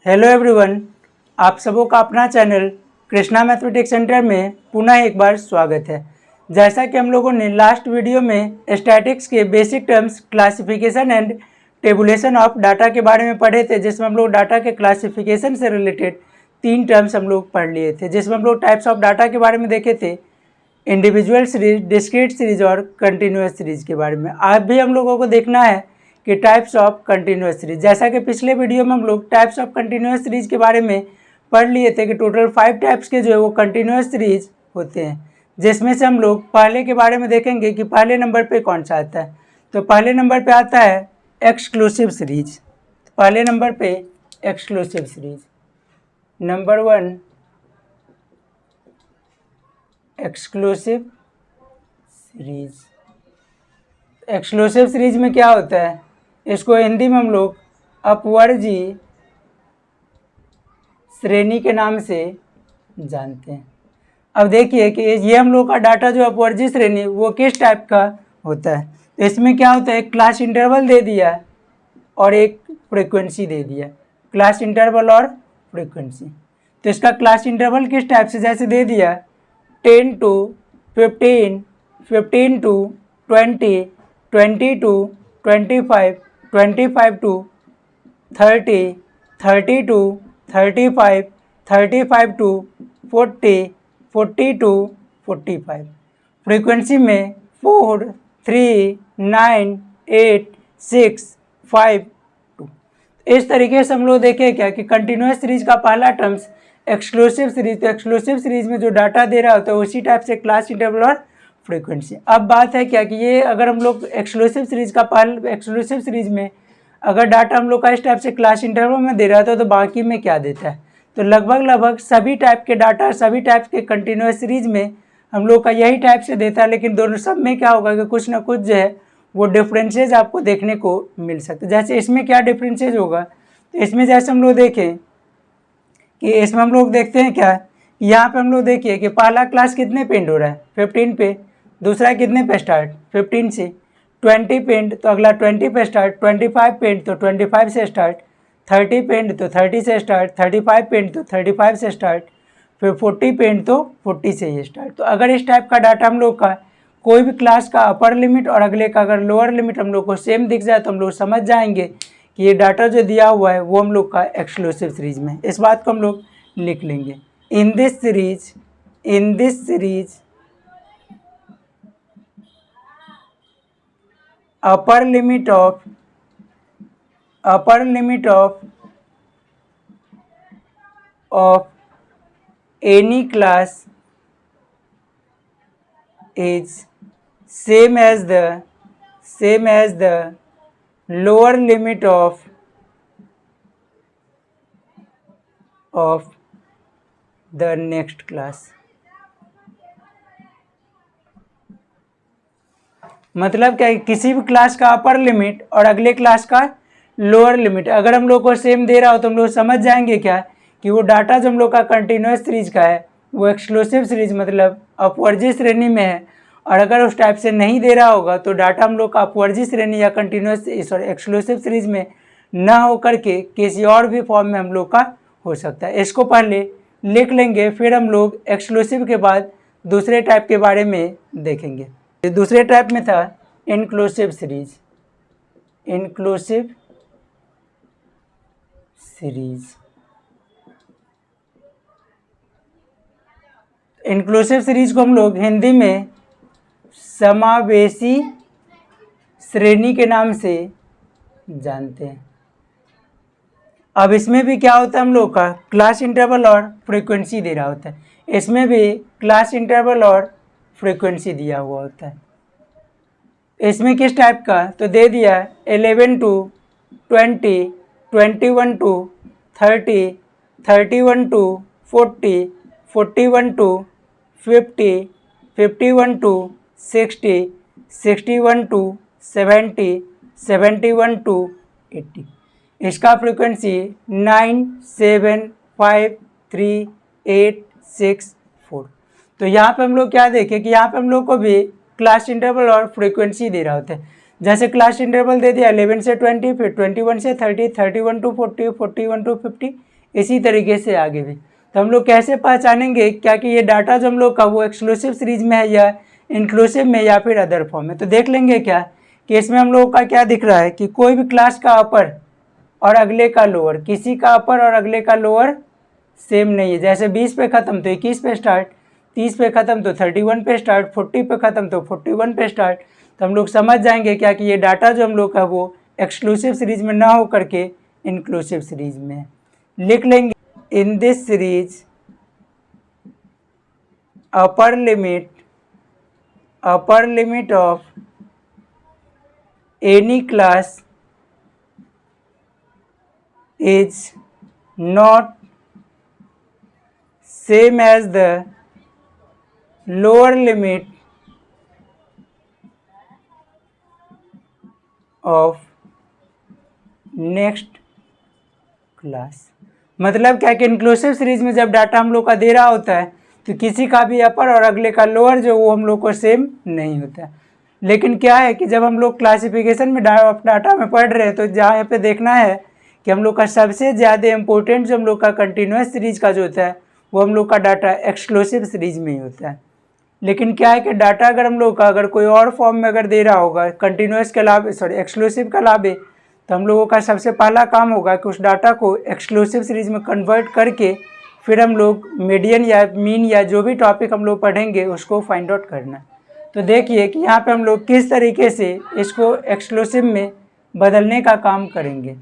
Hello everyone, आप सबों का अपना चैनल कृष्णा मैथमेटिक्स सेंटर में पुनः एक बार स्वागत है। जैसा कि हम लोगों ने लास्ट वीडियो में स्टैटिक्स के basic terms classification and tabulation of data के बारे में पढ़े थे, जिसमें हम लोग डाटा के क्लासिफिकेशन से रिलेटेड 3 टर्म्स हम लोग पढ़ लिए थे, जिसमें हम लोग टाइप्स ऑफ डाटा के बारे में देखे थे, इंडिविजुअल सीरीज, डिस्क्रीट सीरीज और कंटिन्यूस सीरीज के बारे में। आज भी हम लोगों को देखना है कि टाइप्स ऑफ कंटिन्यूस सीरीज। जैसा कि पिछले वीडियो में हम लोग टाइप्स ऑफ कंटिन्यूस सीरीज के बारे में पढ़ लिए थे कि टोटल 5 टाइप्स के जो है वो कंटिन्यूस सीरीज होते हैं, जिसमें से हम लोग पहले के बारे में देखेंगे कि पहले नंबर पे कौन सा आता है। तो पहले नंबर पे आता है एक्सक्लूसिव सीरीज। पहले नंबर पे exclusive series, number 1 exclusive series. Exclusive series में क्या होता है, इसको हिंदी में हम लोग अपवर्जी श्रेणी के नाम से जानते हैं। अब देखिए कि ये हम लोग का डाटा जो अपवर्जी श्रेणी वो किस टाइप का होता है। तो इसमें क्या होता है, एक क्लास इंटरवल दे दिया और एक फ्रीक्वेंसी दे दिया, क्लास इंटरवल और फ्रीक्वेंसी। तो इसका क्लास इंटरवल किस टाइप से, जैसे दे दिया 10 to 15, 15 to 20, 20 to 25, 25 to 30, 30 to 35, 35 to 40, 40 to 45। Frequency में 4, 3, 9, 8, 6, 5, 2। इस तरीके से हम लोग देखें क्या कि कंटिन्यूस सीरीज का पहला टर्म्स एक्सक्लूसिव सीरीज। तो एक्सक्लूसिव सीरीज में जो डाटा दे रहा होता है उसी टाइप से क्लास इंटरवल और फ्रीक्वेंसी। अब बात है क्या कि ये अगर हम लोग एक्सक्लूसिव सीरीज का एक्सक्लूसिव सीरीज में अगर डाटा हम लोग का इस टाइप से क्लास इंटरवल में दे रहा था तो बाकी में क्या देता है, तो लगभग सभी टाइप के डाटा, सभी टाइप के कंटिन्यूस सीरीज में हम लोग का यही टाइप से देता है। लेकिन दोनों सब में क्या होगा कि कुछ ना कुछ जो है वो डिफरेंसेज आपको देखने को मिल सकते हैं। जैसे इसमें क्या डिफरेंसेज होगा, तो इसमें जैसे हम लोग देखें कि इसमें हम लोग देखते हैं क्या, यहाँ पे हम लोग देखिए कि पहला क्लास कितने पे एंड हो रहा है 15 पे, दूसरा कितने पे स्टार्ट 15 से, 20 पे एंड तो अगला 20 पे स्टार्ट, 25 पे एंड तो 25 से स्टार्ट, 30 पे एंड तो 30 से स्टार्ट, 35 पे एंड तो 35 से स्टार्ट, फिर 40 पे एंड तो 40 से ही स्टार्ट। तो अगर इस टाइप का डाटा हम लोग का कोई भी क्लास का अपर लिमिट और अगले का अगर लोअर लिमिट हम लोग को सेम दिख जाए तो हम लोग समझ जाएंगे कि ये डाटा जो दिया हुआ है वो हम लोग का एक्सक्लूसिव सीरीज में। इस बात को हम लोग लिख लेंगे, in this series upper limit of any class is same as the lower limit of the next class। मतलब क्या है, किसी भी क्लास का अपर लिमिट और अगले क्लास का लोअर लिमिट अगर हम लोग को सेम दे रहा हो तो हम लोग समझ जाएंगे क्या कि वो डाटा जो हम लोग का कंटिन्यूस सीरीज का है वो एक्सक्लूसिव सीरीज मतलब अपवर्जी श्रेणी में है। और अगर उस टाइप से नहीं दे रहा होगा तो डाटा हम लोग का अपवर्जी श्रेणी या कंटिन्यूस एक्सक्लूसिव सीरीज में ना हो करके किसी और भी फॉर्म में हम लोग का हो सकता है। इसको पहले लिख लेंगे, फिर हम लोग एक्सक्लूसिव के बाद दूसरे टाइप के बारे में देखेंगे। दूसरे टाइप में था इंक्लूसिव सीरीज। इंक्लूसिव सीरीज को हम लोग हिंदी में समावेशी श्रेणी के नाम से जानते हैं। अब इसमें भी क्या होता है, हम लोग का क्लास इंटरवल और फ्रीक्वेंसी दे रहा होता है। इसमें भी क्लास इंटरवल और फ्रीक्वेंसी दिया हुआ होता है। इसमें किस टाइप का, तो दे दिया 11 to 20, 21 to 30, 31 to 40, 41 to 50, 51 to 60, 61 to 70, 71 to 80। इसका फ्रीक्वेंसी 9, 7, 5, 3, 8, 6, 4। तो यहाँ पे हम लोग क्या देखें कि यहाँ पे हम लोग को भी क्लास इंटरवल और फ्रीक्वेंसी दे रहा होता है। जैसे क्लास इंटरवल दे दिया 11 से 20, फिर 21 से 30, 31 to 40, 41 to 50, इसी तरीके से आगे भी। तो हम लोग कैसे पहचानेंगे क्या कि ये डाटा जो हम लोग का वो एक्सक्लूसिव सीरीज में है या इंक्लूसिव में या फिर अदर फॉर्म में। तो देख लेंगे क्या कि इसमें हम लोगों का क्या दिख रहा है कि कोई भी क्लास का अपर और अगले का लोअर, किसी का अपर और अगले का लोअर सेम नहीं है। जैसे 20 पे ख़त्म तो 21 पे स्टार्ट, 30 पे ख़त्म तो 31 पे स्टार्ट, 40 पे ख़त्म तो 41 पे स्टार्ट। तो हम लोग समझ जाएंगे क्या कि ये डाटा जो हम लोग का वो एक्सक्लूसिव सीरीज में ना हो करके इंक्लूसिव सीरीज में है। लिख लेंगे in this series upper limit of any class is not same as the lower limit of next class. मतलब क्या कि इंक्लूसिव सीरीज में जब डाटा हम लोग का दे रहा होता है तो किसी का भी अपर और अगले का लोअर जो वो हम लोग को सेम नहीं होता। लेकिन क्या है कि जब हम लोग क्लासिफिकेशन में डाटा में पढ़ रहे हैं तो जहाँ यहाँ पे देखना है कि हम लोग का सबसे ज़्यादा इम्पोर्टेंट जो हम लोग का कंटिन्यूस सीरीज का जो होता है वो हम लोग का डाटा एक्सक्लूसिव सीरीज में ही होता है। लेकिन क्या है कि डाटा अगर हम लोग का अगर कोई और फॉर्म में अगर दे रहा होगा कंटिन्यूस के अलावे एक्सक्लूसिव के अलावे, तो हम लोगों का सबसे पहला काम होगा कि उस डाटा को एक्सक्लूसिव सीरीज में कन्वर्ट करके फिर हम लोग मीडियन या मीन या जो भी टॉपिक हम लोग पढ़ेंगे उसको फाइंड आउट करना। तो देखिए कि यहाँ पे हम लोग किस तरीके से इसको एक्सक्लूसिव में बदलने का काम करेंगे।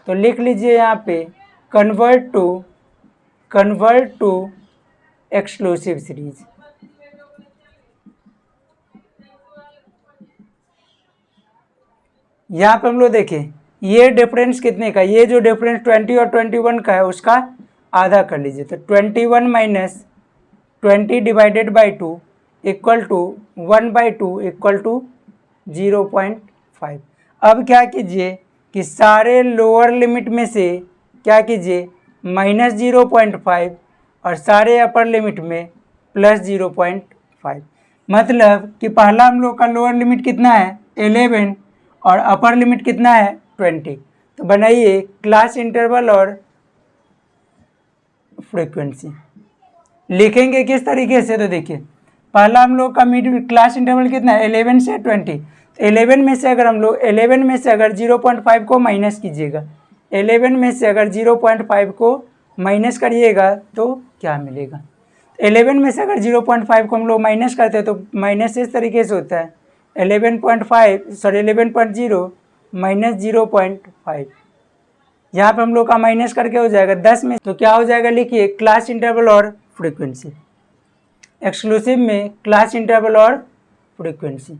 तो लिख लीजिए यहाँ पे कन्वर्ट टू एक्सक्लूसिव सीरीज। यहाँ पे हम लोग देखें ये डिफरेंस कितने का, ये जो डिफरेंस 20 और 21 का है उसका आधा कर लीजिए। तो 21 minus 20 divided by 2 equal to 1/2 equal to 0.5। अब क्या कीजिए कि सारे लोअर लिमिट में से क्या कीजिए -0.5 और सारे अपर लिमिट में +0.5। मतलब कि पहला हम लोग का लोअर लिमिट कितना है 11 और अपर लिमिट कितना है 20। तो बनाइए क्लास इंटरवल और फ्रीक्वेंसी। लिखेंगे किस तरीके से, तो देखिए पहला हम लोग का मिड क्लास इंटरवल कितना है 11 से 20। 11 में से अगर हम लोग 11 में से अगर 0.5 को माइनस कीजिएगा, 11 में से अगर 0.5 को माइनस करिएगा तो क्या मिलेगा। 11 में से अगर 0.5 को हम लोग माइनस करते हैं तो माइनस इस तरीके से होता है 11.0 माइनस 0.5। यहाँ पे हम लोग का माइनस करके हो जाएगा 10 में, तो क्या हो जाएगा लिखिए क्लास इंटरवल और फ्रीक्वेंसी। एक्सक्लूसिव में क्लास इंटरवल और फ्रीक्वेंसी।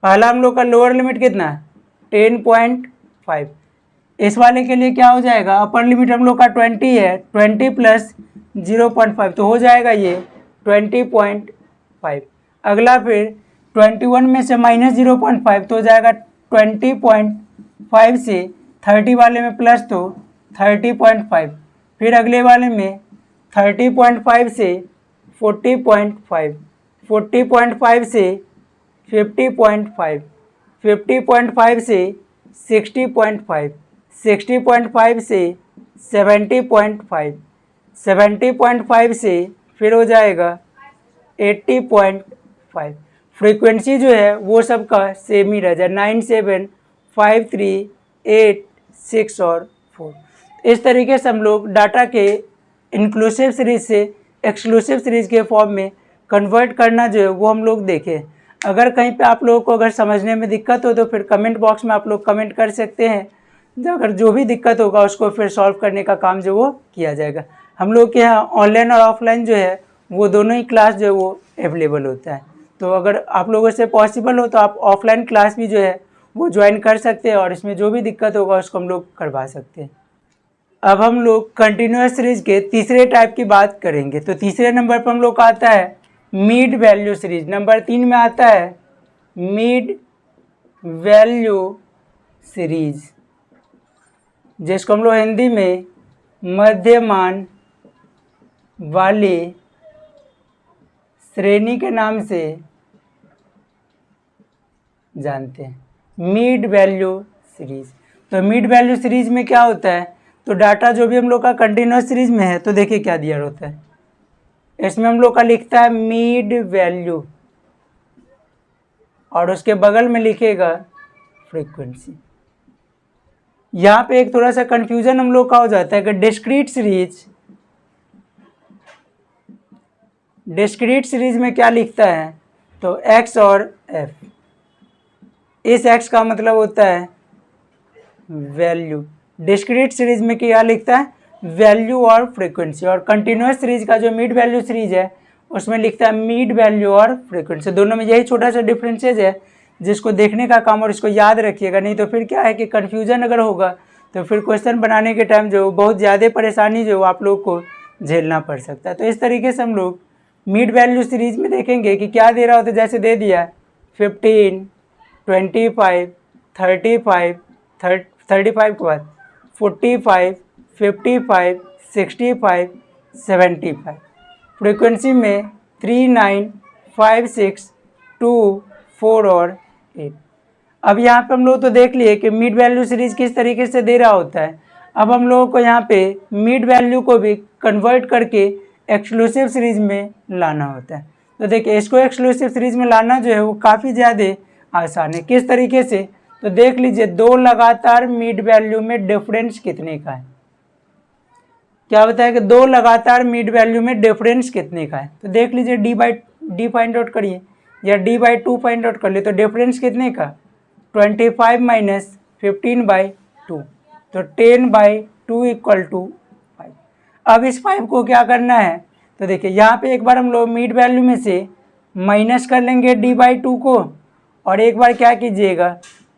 पहला हम लोग का लोअर लिमिट कितना है 10.5। इस वाले के लिए क्या हो जाएगा अपर लिमिट हम लोग का 20 है, 20 प्लस 0.5 तो हो जाएगा ये 20.5। अगला फिर 21 में से माइनस 0.5 तो हो जाएगा 20.5 से 30 वाले में प्लस तो 30.5। फिर अगले वाले में 30.5 से 40.5, 40.5 से 50.5, 50.5 से 60.5, 60.5 से 70.5, 70.5 से फिर हो जाएगा 80.5। फ्रीक्वेंसी जो है वो सबका सेम ही रह जाए 9, 7, 5, 3, 8, 6 और 4। इस तरीके से हम लोग डाटा के इंक्लूसिव सीरीज से एक्सक्लूसिव सीरीज के फॉर्म में कन्वर्ट करना जो है वो हम लोग देखें। अगर कहीं पे आप लोगों को अगर समझने में दिक्कत हो तो फिर कमेंट बॉक्स में आप लोग कमेंट कर सकते हैं। अगर जो भी दिक्कत होगा उसको फिर सॉल्व करने का काम जो वो किया जाएगा। हम लोग के यहाँ ऑनलाइन और ऑफलाइन जो है वो दोनों ही क्लास जो है वो अवेलेबल होता है। तो अगर आप लोगों से पॉसिबल हो तो आप ऑफलाइन क्लास भी जो है वो ज्वाइन कर सकते हैं और इसमें जो भी दिक्कत होगा उसको हम लोग करवा सकते हैं। अब हम लोग कंटिन्यूस सीरीज के तीसरे टाइप की बात करेंगे। तो तीसरे नंबर पर हम लोग का आता है मिड वैल्यू सीरीज। नंबर 3 में आता है मिड वैल्यू सीरीज, जिसको हम लोग हिंदी में मध्यमान वाली श्रेणी के नाम से जानते हैं। Mid value series. तो मिड वैल्यू सीरीज में क्या होता है तो डाटा जो भी हम लोग का कंटिन्यूस सीरीज में है तो देखिए क्या दिया होता है, इसमें हम लोग का लिखता है मीड वैल्यू और उसके बगल में लिखेगा फ्रीक्वेंसी। यहाँ पे एक थोड़ा सा कंफ्यूजन हम लोग का हो जाता है कि डिस्क्रीट सीरीज में क्या लिखता है, तो x और f, इस x का मतलब होता है वैल्यू। डिस्क्रीट सीरीज में क्या लिखता है, वैल्यू और फ्रीक्वेंसी। और कंटिन्यूस सीरीज का जो मिड वैल्यू सीरीज है उसमें लिखता है मिड वैल्यू और फ्रीक्वेंसी। दोनों में यही छोटा सा डिफरेंसेज है जिसको देखने का काम और इसको याद रखिएगा, नहीं तो फिर क्या है कि कन्फ्यूजन अगर होगा तो फिर क्वेश्चन बनाने के टाइम जो बहुत ज़्यादा परेशानी जो आप लोग को झेलना पड़ सकता है। तो इस तरीके से हम लोग मिड वैल्यू सीरीज में देखेंगे कि क्या दे रहा होता है। जैसे दे दिया 15, 25, 35, 35 के बाद 45, 55, 65, 75। फ्रीक्वेंसी में 3, 9, 5, 6, 2, 4 और 8। अब यहाँ पे हम लोग तो देख लिए कि मिड वैल्यू सीरीज किस तरीके से दे रहा होता है। अब हम लोगों को यहाँ पे मिड वैल्यू को भी कन्वर्ट करके एक्सक्लूसिव सीरीज में लाना होता है। तो देखिए इसको एक्सक्लूसिव सीरीज में लाना जो है वो काफ़ी ज़्यादा आसान है। किस तरीके से, तो देख लीजिए दो लगातार मिड वैल्यू में डिफरेंस कितने का है। क्या बताया कि दो लगातार मिड वैल्यू में डिफरेंस कितने का है। तो देख लीजिए डी फाइंड आउट करिए या d/2 फाइंड आउट कर लिए। तो डिफरेंस कितने का, 25 माइनस 15/2, तो 10/2 इक्वल टू 5। अब इस 5 को क्या करना है, तो देखिए यहाँ पे एक बार हम लोग मिड वैल्यू में से माइनस कर लेंगे d/2 को और एक बार क्या कीजिएगा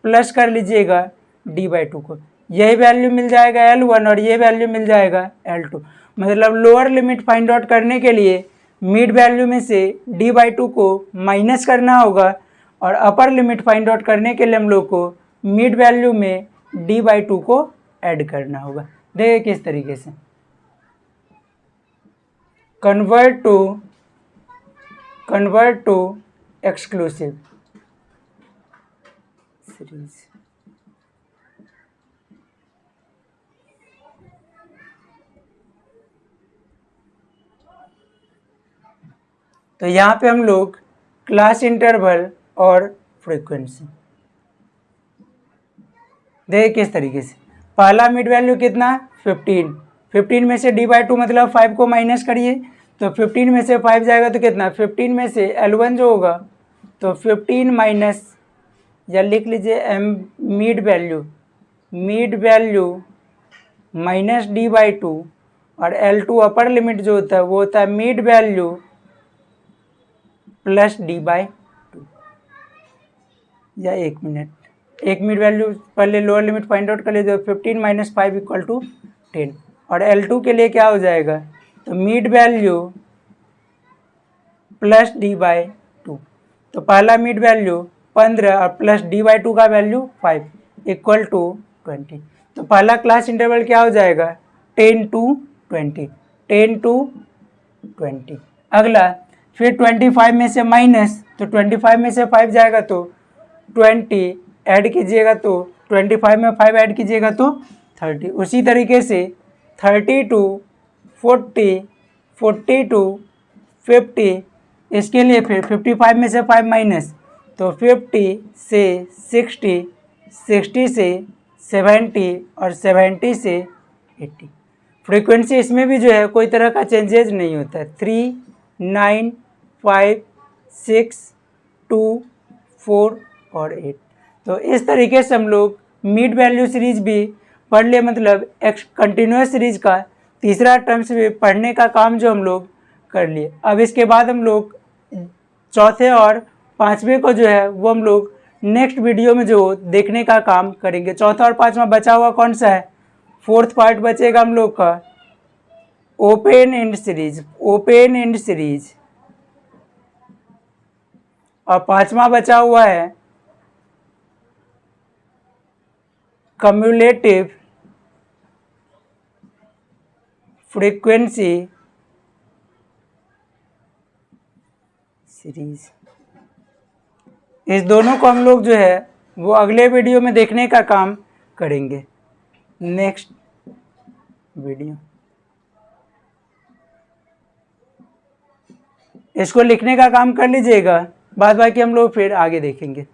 प्लस कर लीजिएगा d/2 को। यही वैल्यू मिल जाएगा L1 और ये वैल्यू मिल जाएगा L2। मतलब लोअर लिमिट फाइंड आउट करने के लिए मिड वैल्यू में से d/2 को माइनस करना होगा और अपर लिमिट फाइंड आउट करने के लिए हम लोग को मिड वैल्यू में d/2 को ऐड करना होगा। देखिए किस तरीके से कन्वर्ट टू एक्सक्लूसिव सीरीज। तो यहाँ पे हम लोग क्लास इंटरवल और फ्रीक्वेंसी देखिए किस तरीके से। पहला मिड वैल्यू कितना 15 में से d/2 मतलब 5 को माइनस करिए तो 15 में से 5 जाएगा तो कितना 15 में से L1 जो होगा तो 15 माइनस या लिख लीजिए m mid value minus d/2 और L2 अपर लिमिट जो होता है वो होता है मिड वैल्यू प्लस d/2। या एक मिड वैल्यू पहले लोअर लिमिट फाइंड आउट कर लीजिए। 15 माइनस 5 इक्वल टू 10 और L2 के लिए क्या हो जाएगा, तो मिड वैल्यू प्लस d/2। तो पहला मिड वैल्यू 15 और प्लस d/2 का वैल्यू 5 इक्वल टू 20। तो पहला क्लास इंटरवल क्या हो जाएगा 10 to 20। अगला फिर 25 में से माइनस, तो 25 में से 5 जाएगा तो 20 ऐड कीजिएगा तो 25 में 5 ऐड कीजिएगा तो 30। उसी तरीके से 30 to 40, 40 to 50, इसके लिए फिर 55 में से 5 माइनस तो 50 से 60, 60 से 70 और 70 से 80। फ्रीक्वेंसी इसमें भी जो है कोई तरह का चेंजेज नहीं होता है। 3, 9, 5, 6, 2, 4 और 8। तो इस तरीके से हम लोग मिड वैल्यू सीरीज भी पढ़ लिए, मतलब कंटिन्यूस सीरीज का तीसरा टर्म्स भी पढ़ने का काम जो हम लोग कर लिए। अब इसके बाद हम लोग चौथे और पाँचवें को जो है वो हम लोग नेक्स्ट वीडियो में जो देखने का काम करेंगे। चौथा और पाँचवा बचा हुआ कौन सा है, फोर्थ पार्ट बचेगा हम लोग का ओपन एंड सीरीज और पाँचवा बचा हुआ है कम्युलेटिव फ्रीक्वेंसी सीरीज। इस दोनों को हम लोग जो है वो अगले वीडियो में देखने का काम करेंगे। Next video. इसको लिखने का काम कर लीजिएगा, बाद बाकी हम लोग फिर आगे देखेंगे।